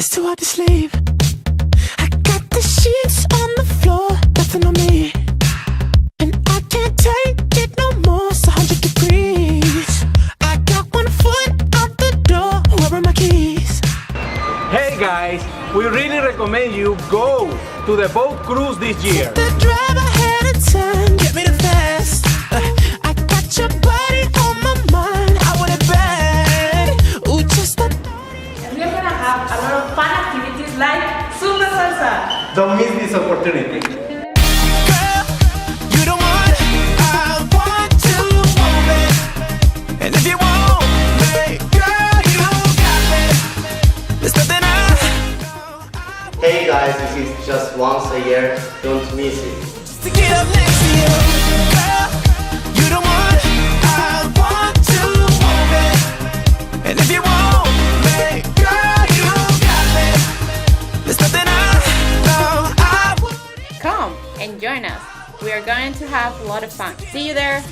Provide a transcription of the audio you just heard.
It's too hard to sleep. I got the sheets on the floor, nothing on me, and I can't take it no more. It's 100 degrees. I got one foot out the door. Where are my keys? Hey guys, we really recommend you go to the boat cruise this year. The drive ahead of time, get me the fast. I got your body on my mind. I want it bad. Ooh, just a And we're gonna have a lot of fun activities like Zumba Salsa. Don't miss this opportunity. girl, you the one I want to move it. And if you want me, girl, you got me. There's nothing Hey guys, this is just once a year, don't miss it. to get up next to you. Girl, you the one I want to move it. And if you want me, girl, you got me. There's nothing I would. Come and join us. We are going to have a lot of fun. See you there.